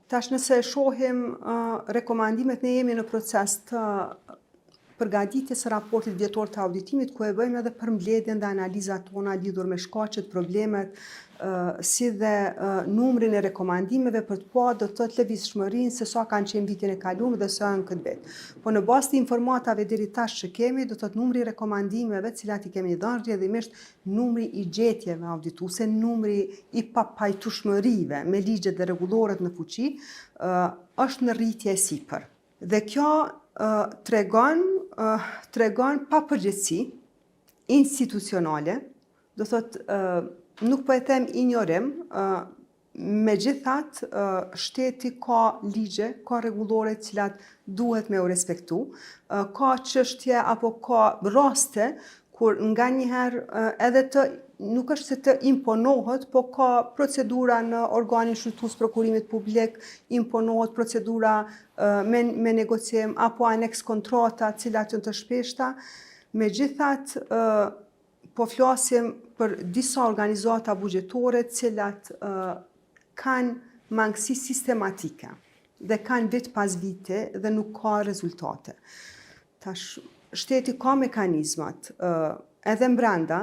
Tash nëse shohim rekomandimet, ne jemi në proces të përgatitjes së raportit vjetor të auditimit, ku e bëjmë edhe përmbledhjen dhe analizat tona lidhur me shkaqet, problemet, si dhe numrin e rekomandimeve për të pa do të thotë lëvizshmërinë se sa kanë qenë vitin e kaluar dhe sa janë këtë vit. Po në bazë të informatave deri tash që kemi, do të thotë numri i rekomandimeve, të cilat i kemi dhënë rrjedhimisht, numri i gjetjeve audituese, numri i papajtueshmërive me ligjet dhe rregulloret në fuqi, është në rritje e sipër. Dhe kjo tregon papërgjegjësi institucionale, do thotë nuk po e them injorim, megjithatë shteti ka ligje, ka rregullore të cilat duhet me u respektu, ka çështje apo ka raste kur nganjëherë edhe nuk është se të imponohet, po ka procedura në organin shërbëtues prokurimit publik, imponohet procedura me negocim apo aneks kontrata, të cilat janë të shpeshta. Megjithatë, po flasim për disa organizata buxhetore të cilat kanë mangësi sistematike dhe kanë vit pas viti dhe nuk ka rezultate. Tash, shteti ka mekanizmat edhe brenda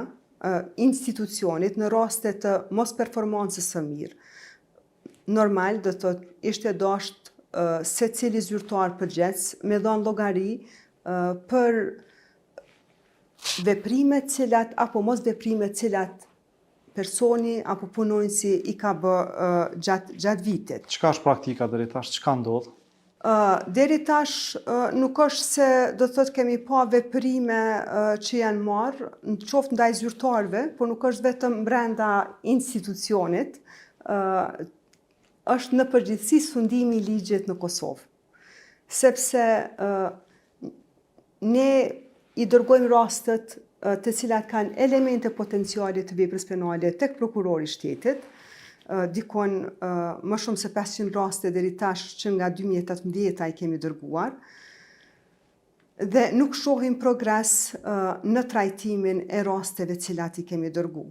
institucionit në raste të mos performancës së mirë. Normal, do të thotë, ishte dashur secili zyrtar përgjegjës me dhënë llogari për veprimet cilat apo mos veprimet cilat personi apo punonjësi i ka bë gjatë vitit. Çka është praktika deri tash? Çka ndodh? Deri tash nuk është se do të thotë kemi pa veprime që janë marrë, në qoftë ndaj zyrtarëve, por nuk është vetëm brenda institucionit, është në përgjithësi sundimi i ligjit në Kosovë. Sepse ne i dërgojmë rastet të cilat kanë elemente potenciale të veprës penale tek prokurori i shtetit, dikon më shumë se 500 raste deri tash që nga 2018 i kemi dërguar, dhe nuk shohim progres në trajtimin e rasteve cilat i kemi dërgu.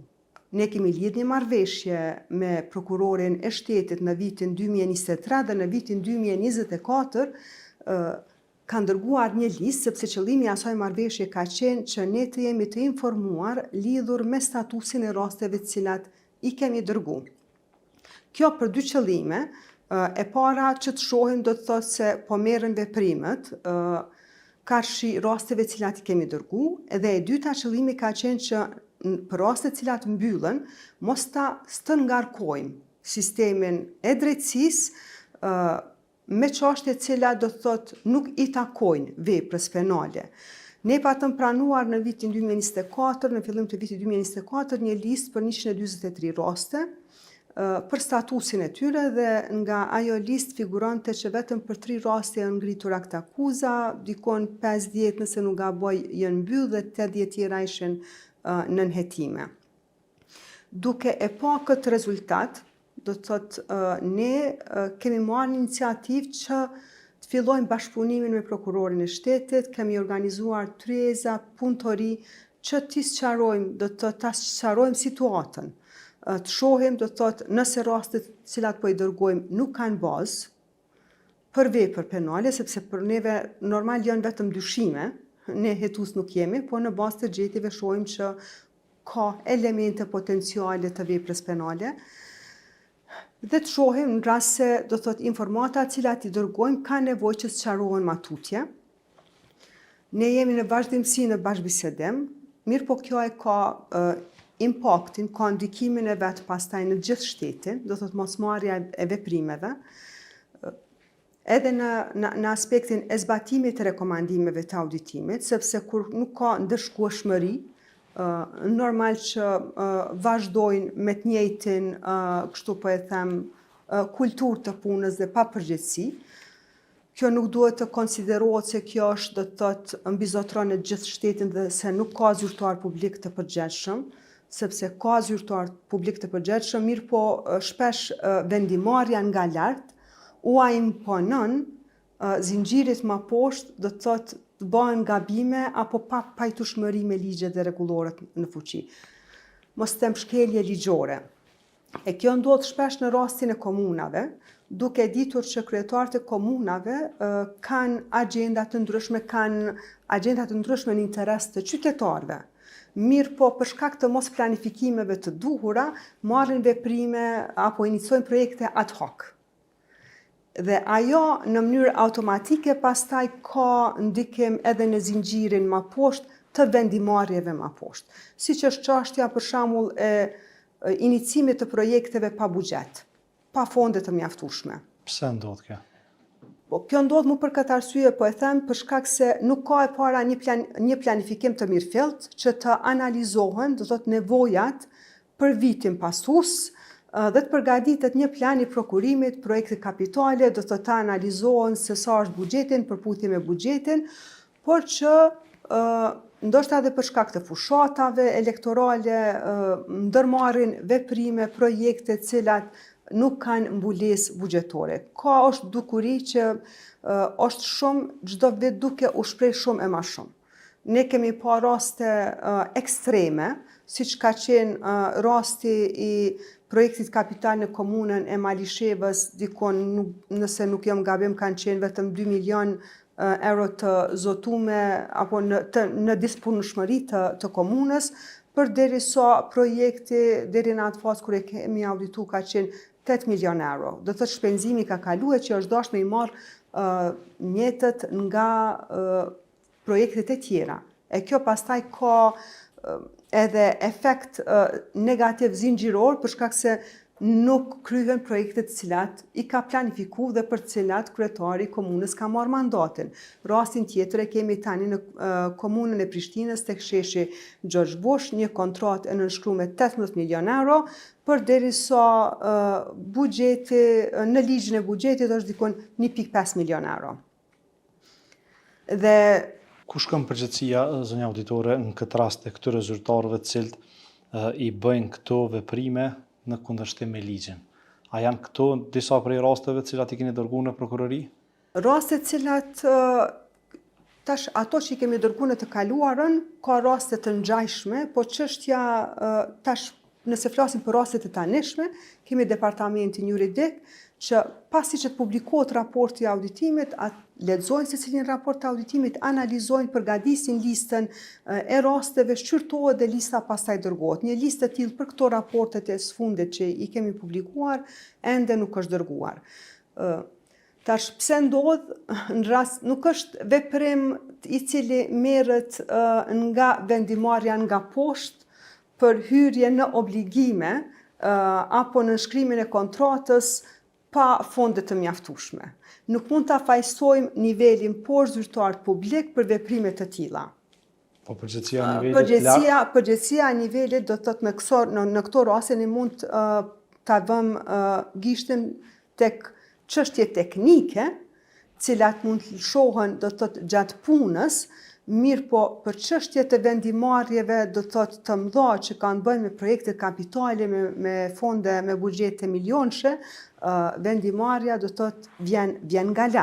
Ne kemi lidhur një marrëveshje me prokurorin e shtetit në vitin 2023 dhe në vitin 2024 kanë dërguar një listë, sepse qëllimi i asaj marrëveshje ka qenë që ne të jemi të informuar lidhur me statusin e rasteve të cilat i kemi dërgu. Kjo për dy qëllime, e para që të shohim do të thotë se po merren veprimet karshi rasteve të cilat i kemi dërgu, dhe e dyta qëllimi ka qenë që për rastet të cilat mbyllen, mos të ngarkojmë sistemin e drejtësisë me çështje të cilat do të thotë nuk i takojnë veprës penale. Ne patëm pranuar në vitin 2024, në fillim të vitit 2024, një listë për 143 raste, për statusin e tyre, dhe nga ajo listë figuronte që vetëm për 3 raste janë ngritur akt akuza, dikon 50 nëse nuk gaboj janë mbyllë dhe 80 tjera ishin në nënhetime. Duke e pa këtë rezultat, do të thotë ne kemi marrë iniciativë që të fillojmë bashkëpunimin me prokurorin e shtetit, kemi organizuar tryeza, punëtori që t'i sqarojmë, do të thotë ta sqarojmë situatën. Të shohim, do të thotë, nëse rastet cilat po i dërgojmë nuk kanë bazë për vepër penale, sepse për neve normal janë vetëm dyshime, ne hetues nuk jemi, po në bazë të gjetjeve shohim që ka elemente potenciale të veprës penale, dhe të shohim në rast se, do të thotë, informata cilat i dërgojmë ka nevojë që sqarohen ma tutje. Ne jemi në vazhdimsi në bashkëbisedim, mirë po kjo e ka impaktin, ka ndikimin e vetë pastaj në gjithë shtetin, do thotë mosmarrja e veprimeve, edhe në aspektin e zbatimit të rekomandimeve të auditimit, sepse kur nuk ka ndëshkueshmëri, normal që vazhdojnë me të njëjtin, kështu po e them, kulturë të punës dhe papërgjegjësi. Kjo nuk duhet të konsiderohet se kjo është, do të thotë, mbizotron në gjithë shtetin dhe se nuk ka zyrtar publik të përgjegjshëm, sepse ka zyrtar publik të përgjegjshëm, mirë po shpesh vendimarrja nga lart u imponon zinxhirit më poshtë, do të thotë të bëhen gabime apo pa pajtueshmëri me ligjet dhe rregulloret në fuqi. Mos them shkelje ligjore. E kjo ndodh shpesh në rastin e komunave, duke ditur që kryetarët e komunave kanë agenda të ndryshme në interes të qytetarëve. Mirë po për shkak të mos planifikimeve të duhura, marrin veprime apo iniciojnë projekte ad hoc. Dhe ajo në mënyrë automatike pastaj ka ndikim edhe në zinxhirin më poshtë të vendimarrjeve më poshtë. Siç është çështja për shembull e inicimit të projekteve pa buxhet, pa fonde të mjaftueshme. Pse ndodh kjo? Po, kjo ndodh më për këtë arsye, po e them për shkak se nuk ka e para një planifikim të mirëfillt që të analizohen, do thotë nevojat për vitin pasues dhe të përgatitet një plan i prokurimit, projekte kapitale, do të analizohen se sa është buxheti në përputhje me buxhetin, por që ndoshta edhe për shkak të fushatave elektorale ndërmarrin veprime, projekte të cilat nuk kanë mbulesë buxhetore. Ka është dukuri që është shumë çdo vit duke u shpreh shumë e më shumë. Ne kemi pa raste ekstreme, siç ka qenë rasti i projektit kapital në komunën e Malishevës, dikon nëse nuk jam gabim kanë qenë vetëm 2 milion euro të zotume apo në disponshmëri të komunës, përderisa projekti deri në atë fazë kur e kemi auditu ka qenë 8 milion euro. Do të shpenzimi ka kaluar që është dashur me i marrë mjetët nga projektet e tjera. E kjo pastaj ka edhe efekt negativ zinxhiror për shkak se nuk kryhen projektet të cilat i ka planifikuar dhe për të cilat kryetari i komunës ka marrë mandatin. Rastin tjetër e kemi tani në komunën e Prishtinës tek sheshi George Bush, një kontratë e nënshkruar me 18 milion euro, përderisa buxheti në ligjin e buxhetit është dikon 1.5 milion euro. Dhe ku shkon përgjegjësia, zonja auditore, në këtë rast e këtyre zyrtarëve të cilët i bëjnë këto veprime në kundërshtim me ligjin? A janë këto disa prej rasteve të cilat i keni dërguar në prokurori? Raste të cilat tash ato që i kemi dërguar në të kaluarën ka raste të ngjashme, po çështja tash nëse flasim për rastet e tanishme, kemi departamentin juridik që pasi që të publikohet raporti i auditimit, lexojnë se cilin raport të auditimit, analizojnë, përgatisin listën e rasteve, shqyrtohet dhe lista pastaj dërgohet. Një listë e tillë për këto raportet e sfundit që i kemi publikuar, ende nuk është dërguar. Tash pse ndodh në rast nuk është veprim i cili merret nga vendimarrja nga poshtë për hyrje në obligime apo në nënshkrimin e kontratës pa fonde të mjaftueshme. Nuk mund ta fajsojmë nivelin poshtë zyrtar publik për veprime të tilla. Po përgjegjësia nivelit përgjegjësia e nivelit do të thotë në këto raste ne mund ta vëmë gishtin tek çështje teknike, cilat mund të lëshohen do të thotë gjatë punës, mirë po për çështjet e vendimarrjeve do të thotë të mëdha që kanë bënë me projekte kapitale me fonde me buxhete milionshë, vendimarrja do të thotë vjen nga lart.